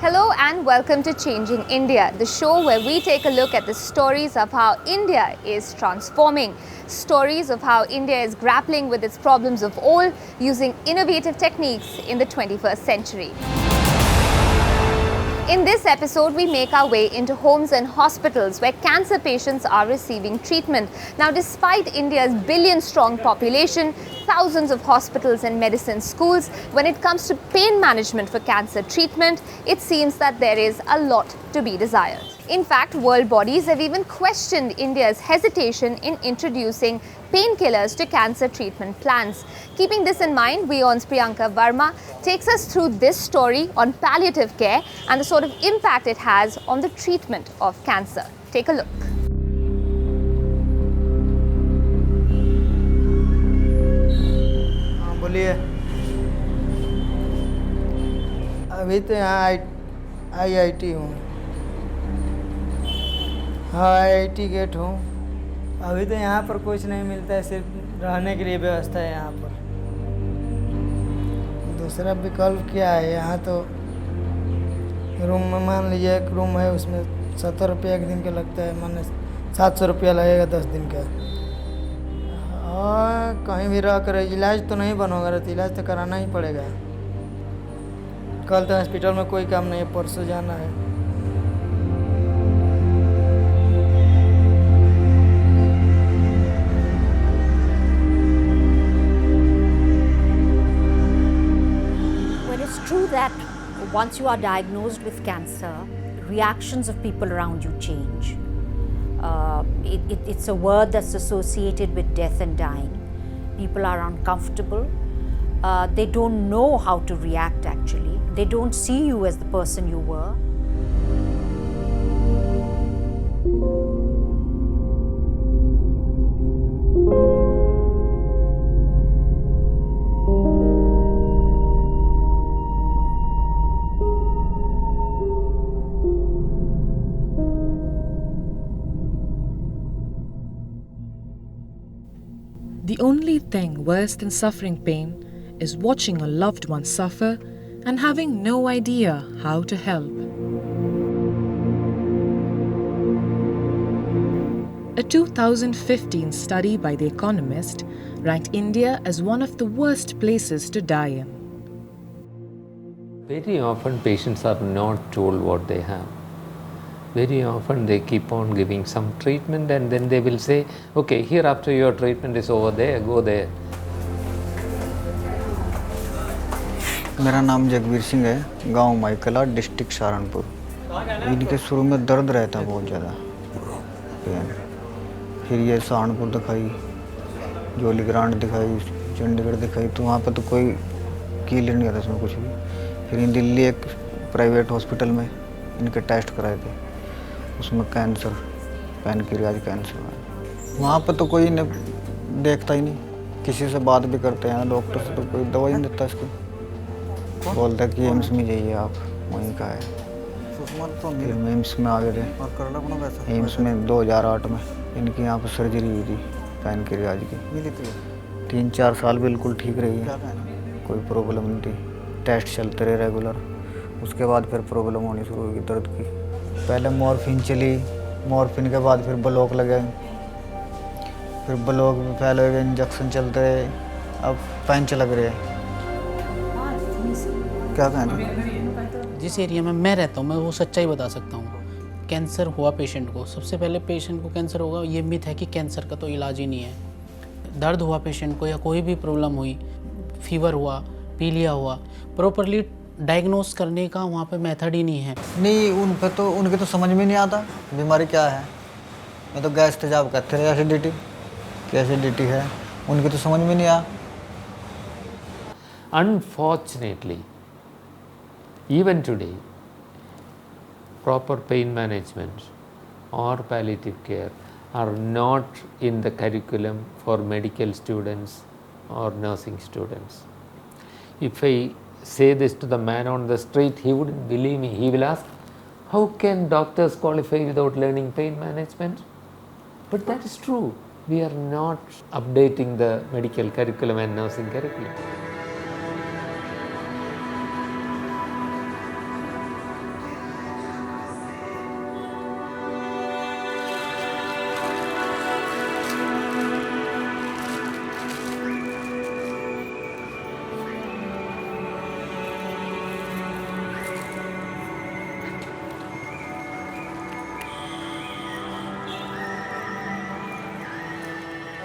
Hello and welcome to Changing India, the show where we take a look at the stories of how India is transforming, stories of how India is grappling with its problems of old using innovative techniques in the 21st century. In this episode, we make our way into homes and hospitals where cancer patients are receiving treatment. Now, despite India's billion-strong population, thousands of hospitals and medicine schools, when it comes to pain management for cancer treatment, it seems that there is a lot to be desired. In fact, world bodies have even questioned India's hesitation in introducing painkillers to cancer treatment plans. Keeping this in mind, WION's Priyanka Verma takes us through this story on palliative care and the sort of impact it has on the treatment of cancer. Take a look. बोलिए। अभी तो यहाँ IIT हूँ। हाँ, IIT gate हूँ। अभी तो यहाँ पर कुछ नहीं मिलता है, सिर्फ रहने के लिए व्यवस्था है यहाँ पर। दूसरा विकल्प क्या है? यहाँ तो रूम में मान लीजिए एक रूम है, उसमें 70 रुपया एक दिन का लगता है, माने 700 रुपया लगेगा 10 दिन का। और कहीं भी रह कर इलाज तो नहीं बनोगा, तो इलाज तो कराना ही पड़ेगा। कल तो हॉस्पिटल में कोई काम नहीं है, परसों जाना है। True that once you are diagnosed with cancer, reactions of people around you change. It's a word that's associated with death and dying. People are uncomfortable. They don't know how to react actually. They don't see you as the person you were. The only thing worse than suffering pain is watching a loved one suffer and having no idea how to help. A 2015 study by The Economist ranked India as one of the worst places to die in. Very often patients are not told what they have. Very often they keep on giving some treatment and then they will say, okay, here after your treatment is over there, go there. मेरा नाम जगवीर सिंह है, गांव माइकला, district Saharanpur. इनके शुरू में दर्द रहता बहुत ज़्यादा, फिर ये सहारनपुर दिखाई, जोली ग्रांट दिखाई, चंडीगढ़ दिखाई, तो वहाँ पर तो कोई क्लियर नहीं आता इसमें कुछ भी। फिर इन दिल्ली एक प्राइवेट हॉस्पिटल में इनके टेस्ट कराए थे, उसमें कैंसर, पैनक्रियाज कैंसर है। वहाँ पर तो कोई ने देखता ही नहीं, किसी से बात भी करते हैं डॉक्टर से तो कोई दवाई नहीं देता इसकी, बोलता है कि एम्स में जाइए आप, वहीं का है। फिर मैं एम्स में आ गए थे। एम्स में 2008 में इनकी यहाँ पर सर्जरी हुई थी पैनक्रियाज की। 3-4 साल बिल्कुल ठीक रही है, कोई प्रॉब्लम नहीं थी, टेस्ट चलते रहे रेगुलर। उसके बाद फिर प्रॉब्लम होनी शुरू हुई दर्द की। पहले मॉर्फिन चली, मॉर्फिन के बाद फिर ब्लॉक लगे, फिर ब्लॉक में फैले हुए इंजेक्शन चलते रहे, अब पेंच लग रहे हैं। क्या कहना? जिस एरिया में मैं रहता हूँ मैं वो सच्चाई बता सकता हूँ। कैंसर हुआ पेशेंट को, सबसे पहले पेशेंट को कैंसर होगा ये मिथ है कि कैंसर का तो इलाज ही नहीं है। दर्द हुआ पेशेंट को या कोई भी प्रॉब्लम हुई, फीवर हुआ, पीलिया हुआ, प्रॉपरली डायग्नोस करने का वहाँ पे मेथड ही नहीं है। नहीं, उन पे तो उनके तो समझ में नहीं आता बीमारी क्या है। मैं तो गैस तेजाब कहते रहे, एसिडिटी कि एसिडिटी है, उनके तो समझ में नहीं आया। Unfortunately, even today, proper pain management or palliative care are not in the curriculum for medical students or nursing students. If I say this to the man on the street, he wouldn't believe me. He will ask, how can doctors qualify without learning pain management? But that is true. We are not updating the medical curriculum and nursing curriculum.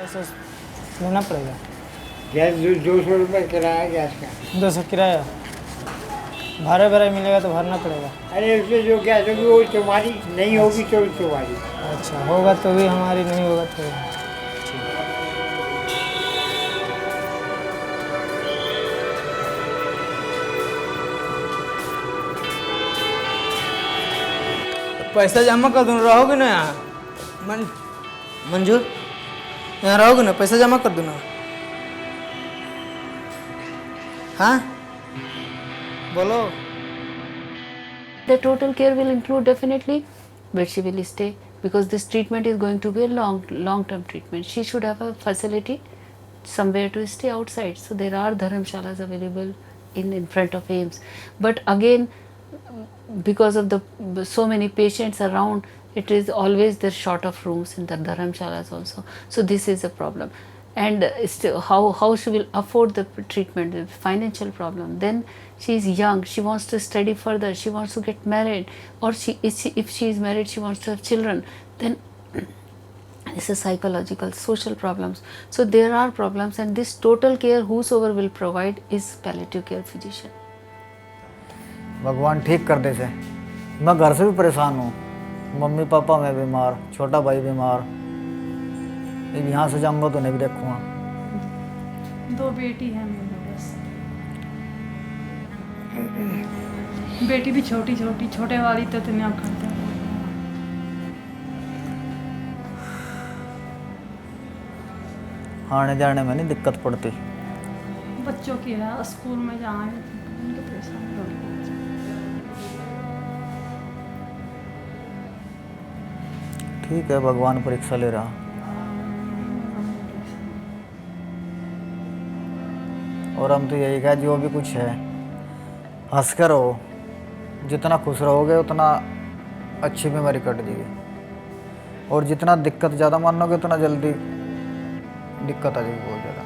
ऐसा लेना पड़ेगा। Gas 200 रुपये किराया gas का। 200 किराया, भाड़ा भरा मिलेगा तो भरना पड़ेगा। अरे उसमें जो गैस होगी वो तुम्हारी नहीं होगी तो तुम्हारी। अच्छा, होगा तो भी हमारी, नहीं होगा तो। पैसा जमा कर दूँ, रहोगे ना यहाँ? मंजूर, यहाँ रहोगे ना? पैसा जमा कर दूँ ना? हाँ, बोलो। The total care will include definitely where she will stay, because this treatment is going to be a long-term treatment. She should have a facility somewhere to stay outside. So there are dharamshalas available in front of AIIMS. But again, because of the so many patients around, it is always there short of rooms in the dharamshalas also. So this is a problem. And still, how she will afford the treatment, the financial problem. Then she is young, she wants to study further, she wants to get married, or if she is married, she wants to have children. Then this is psychological, social problems. So there are problems, and this total care whosoever will provide is palliative care physician. भगवान ठीक कर दे से। मैं घर से भी परेशान हूँ, मम्मी पापा मैं बीमार, छोटा भाई बीमार। अब यहाँ से जाऊँगा तो नहीं भी देखूँगा। 2 बेटी है मेरे बस। बेटी भी छोटी छोटे वाली तो तुम्हें करते हैं। आने जाने में नहीं दिक्कत पड़ती। बच्चों की है, स्कूल में जाए उनके परेशानी होगी। ठीक है, भगवान परीक्षा ले रहा। और हम तो यही कहा, जो भी कुछ है हंस कर रहो, जितना खुश रहोगे उतना अच्छी बीमारी कट जाएगी। और जितना दिक्कत ज़्यादा मानोगे उतना जल्दी दिक्कत आ जाएगी, बहुत ज़्यादा।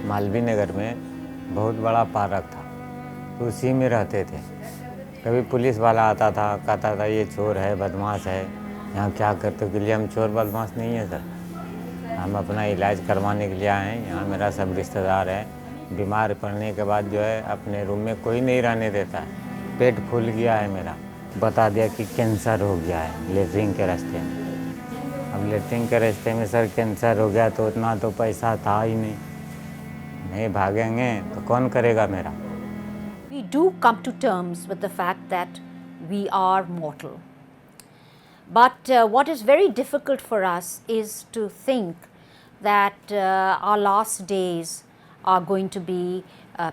मालवीय नगर में बहुत बड़ा पार्क था, तो उसी में रहते थे। कभी पुलिस वाला आता था, कहता था ये चोर है, बदमाश है, यहाँ क्या करते हो? के लिए हम चोर बदमाश नहीं है सर, हम अपना इलाज करवाने के लिए आए हैं। यहाँ मेरा सब रिश्तेदार है, बीमार पड़ने के बाद जो है अपने रूम में कोई नहीं रहने देता है। पेट फूल गया है मेरा, बता दिया कि कैंसर हो गया है लेटरिन के रास्ते में। अब लेटरिन के रास्ते में सर कैंसर हो गया तो उतना तो पैसा था ही नहीं भागेंगे तो कौन करेगा मेरा। We do come to terms with the fact that we are mortal. But what is very difficult for us is to think that our last days are going to be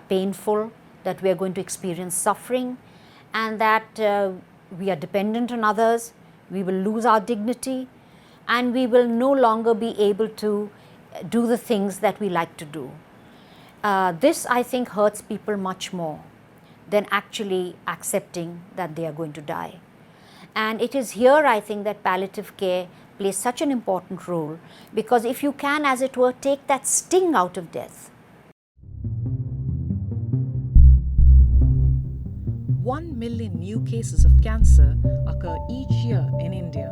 painful, that we are going to experience suffering, and that we are dependent on others, we will lose our dignity, and we will no longer be able to do the things that we like to do. This, I think, hurts people much more than actually accepting that they are going to die. And it is here, I think, that palliative care plays such an important role, because if you can, as it were, take that sting out of death. 1 million new cases of cancer occur each year in India.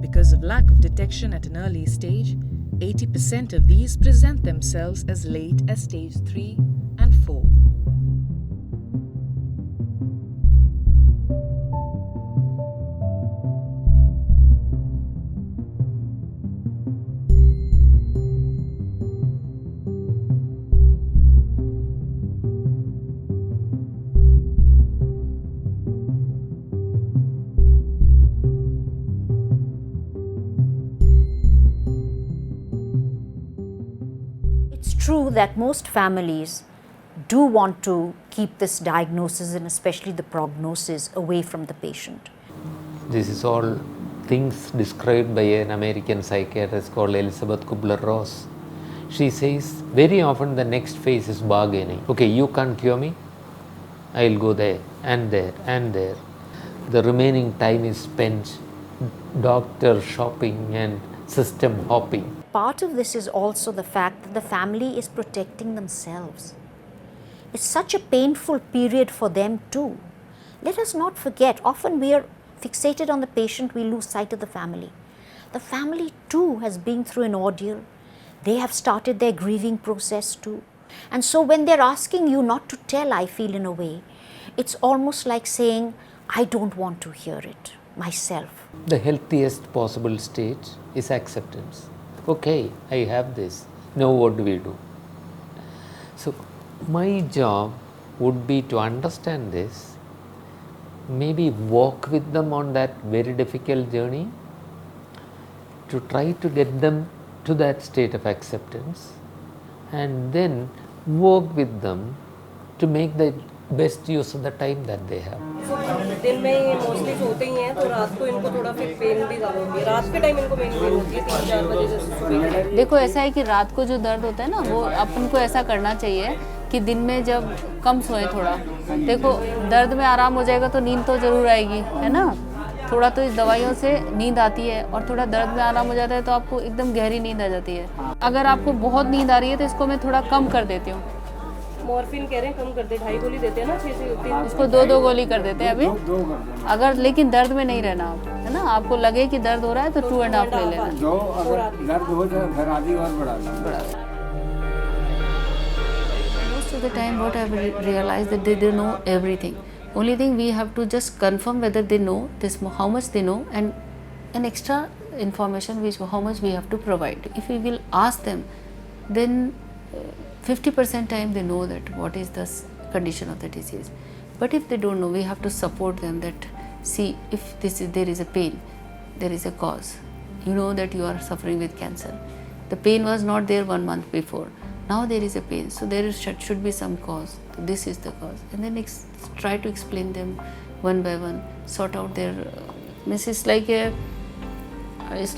Because of lack of detection at an early stage, 80% of these present themselves as late as stage 3 and 4. True that most families do want to keep this diagnosis and especially the prognosis away from the patient. This is all things described by an American psychiatrist called Elizabeth Kubler-Ross. She says very often the next phase is bargaining. Okay, you can't cure me, I'll go there and there and there. The remaining time is spent doctor shopping and system hopping. Part of this is also the fact that the family is protecting themselves. It's such a painful period for them too. Let us not forget, often we are fixated on the patient, we lose sight of the family. The family too has been through an ordeal. They have started their grieving process too. And so when they're asking you not to tell, I feel in a way, it's almost like saying, I don't want to hear it myself. The healthiest possible state is acceptance. Okay, I have this. Now what do we do? So my job would be to understand this, maybe walk with them on that very difficult journey, to try to get them to that state of acceptance, and then work with them to make the best use of the time that they have. दिन में ये mostly सोते ही हैं, तो रात को इनको थोड़ा फिर पेन भी ज़्यादा होती है। रात के टाइम इनको पेन होती है 3-4 बजे से सुबह। देखो ऐसा है कि रात को जो दर्द होता है ना, वो अपन को ऐसा करना चाहिए कि दिन में जब कम सोए थोड़ा, देखो दर्द में आराम हो जाएगा तो नींद तो ज़रूर आएगी, है ना। थोड़ा तो इस दवाइयों से नींद आती है, और थोड़ा दर्द में आराम हो जाता है तो आपको एकदम गहरी नींद आ जाती है। अगर आपको बहुत नींद आ रही है तो इसको मैं थोड़ा कम कर देती हूँ। मॉर्फिन कह रहे हैं कम कर दे, 2.5 गोली देते हैं ना, 6 से 3। इसको 2-2 गोली कर देते हैं अभी। अगर लेकिन दर्द में नहीं रहना आप, है ना, आपको लगे कि दर्द हो रहा है तो 2.5 ले लेना। जो अगर दर्द हो जाए फिर आधी और बढ़ा। Most of the time what I realized that they don't know everything. Only thing we have to just confirm whether they know this, how much they know, and an extra information which how much we have to provide. If we will ask them, then 50% time they know that what is the condition of the disease. But if they don't know, we have to support them that, see, if there is a pain, there is a cause. You know that you are suffering with cancer. The pain was not there 1 month before. Now there is a pain, so there should be some cause. This is the cause. And then try to explain them one by one, sort out their it's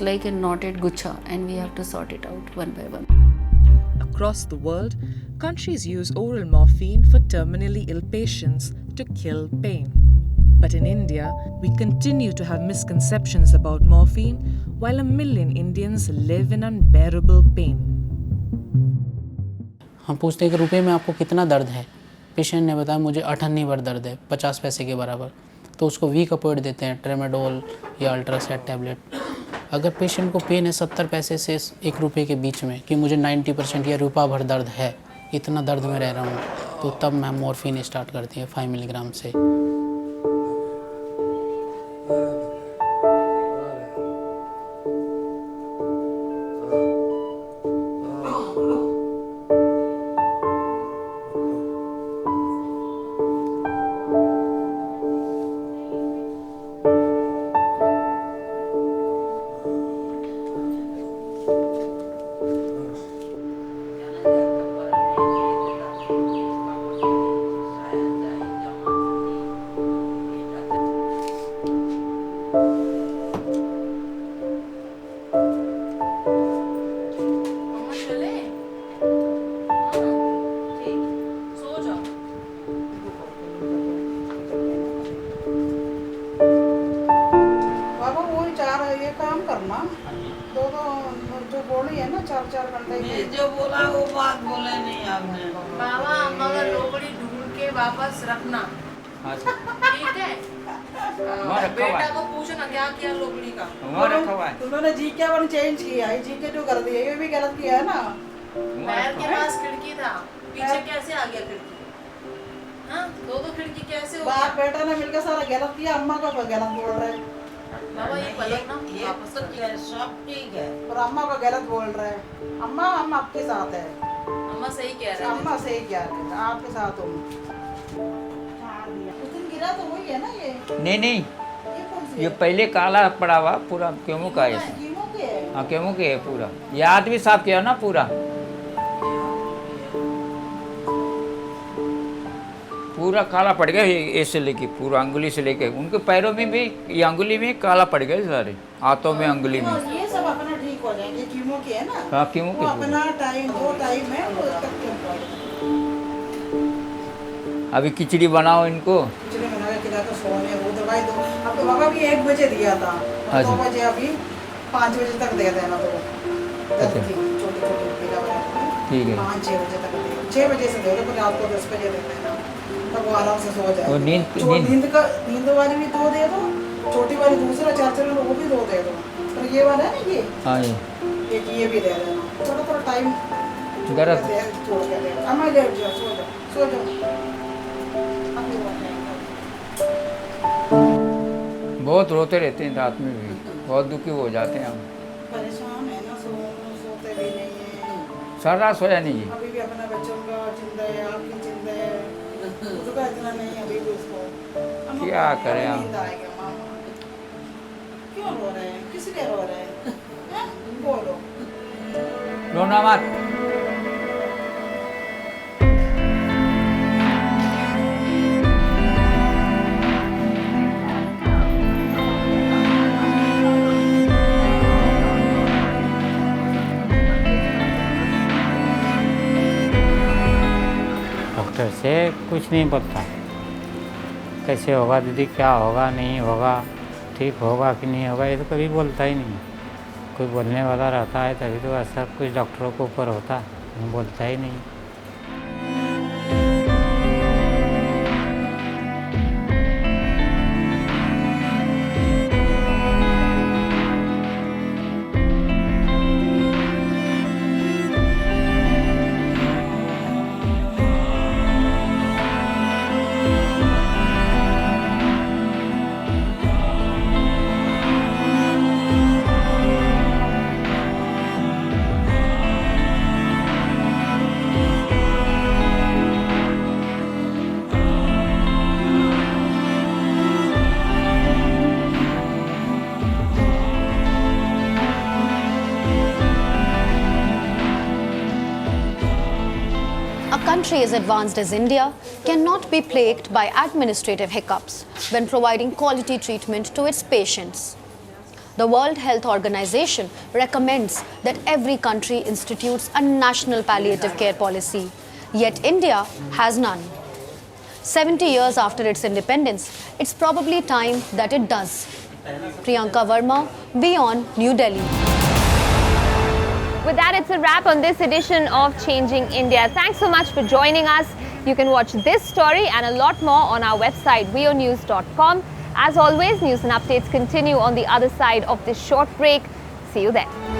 like a knotted gucha, and we have to sort it out one by one. Across the world, countries use oral morphine for terminally ill patients to kill pain. But in India, we continue to have misconceptions about morphine, while 1 million Indians live in unbearable pain. हम पूछते हैं कि रुपए में आपको कितना दर्द है। पेशेंट ने बताया मुझे 98 बार दर्द है, 50 पैसे के बराबर। तो उसको वीक अपोइड देते हैं, ट्रेमाडोल या अल्ट्रासेट टैबलेट। अगर पेशेंट को पेन है 70 पैसे से 1 रुपये के बीच में, कि मुझे 90% या रुपया भर दर्द है, इतना दर्द में रह रहा हूँ, तो तब मैम मॉर्फिन स्टार्ट करती है 5 मिलीग्राम से। जो बोला वो बात बोले नहीं आपने। बाबा मगर लोकड़ी ढूंढ के वापस रखना, ठीक है। बेटा को पूछना क्या किया लोकड़ी का। उन्होंने जी क्या वन चेंज किया है, जी के जो कर दिया ये भी गलत किया है ना। पैर के पास खिड़की था, पीछे कैसे आ गया खिड़की? हाँ, दो खिड़की कैसे हो गया? बेटा ने मिलकर सारा गलत किया, अम्मा को गलत बोल रहे हैं। बाबा ये पलट ना, ये सब ठीक है, और अम्मा को गलत बोल रहे हैं। अम्मा हम आपके साथ है। अम्मा सही कह रहे हैं। अम्मा सही कह रहे हैं, आपके साथ हूँ। उस दिन गिरा तो वही है ना ये? नहीं, ये पहले काला पड़ा हुआ पूरा केमो का है। हाँ केमो के है पूरा, ये हाथ भी साफ किया ना पूरा काला पड़ गया, ऐसे लेके पूरा अंगुली से लेके उनके पैरों में भी, ये अंगुली में काला पड़ गए सारे, हाथों में, अंगुली में। ये सब अपना ठीक हो जाएंगे, कीमो के है ना। हाँ कीमो के अपना टाइम वो टाइम है वो अभी खिचड़ी बनाओ इनको, खिचड़ी बना के खिला तो सोने, वो दवाई दो। अब तो बाबा भी 1 बजे दिया था, 2 बजे, अभी 5 बजे तक दे देना। तो ठीक है 5-6 बजे तक दे, 6 बजे से दे दो, रात को 10 बजे दे देना, तब वो आराम से सो जाए। नींद नींद वाली भी 2 दे दो, छोटी वाली दूसरा चार्जर है वो भी 2 दे दो, और ये वाला है ना ये, हाँ जी ये भी दे देना, थोड़ा टाइम गरज छोड़ के दे। अब मैं लेट जाओ, सो जाओ। बहुत रोते रहते हैं रात में भी, बहुत दुखी हो जाते हैं हम। परेशान है ना, सोते भी नहीं है। सारा रात सोया नहीं जी। अभी भी अपना बच्चों का चिंता है, आपकी चिंता है, उसका इतना नहीं अभी भी उसको। क्या करें हम? नींद आएगा मामा। क्यों रो रहे हैं, किस लिए रो रहे हैं? हैं? बोलो। रोना मत। डॉक्टर से कुछ नहीं बोलता, कैसे होगा दीदी, क्या होगा नहीं होगा, ठीक होगा कि नहीं होगा, ये तो कभी बोलता ही नहीं। कोई बोलने वाला रहता है तभी तो ऐसा कुछ डॉक्टरों के ऊपर होता है, बोलता ही नहीं। A country as advanced as India cannot be plagued by administrative hiccups when providing quality treatment to its patients. The World Health Organization recommends that every country institutes a national palliative care policy, yet India has none. 70 years after its independence, it's probably time that it does. Priyanka Verma, Beyond, New Delhi. With that, it's a wrap on this edition of Changing India. Thanks so much for joining us. You can watch this story and a lot more on our website, weonews.com. As always, news and updates continue on the other side of this short break. See you there.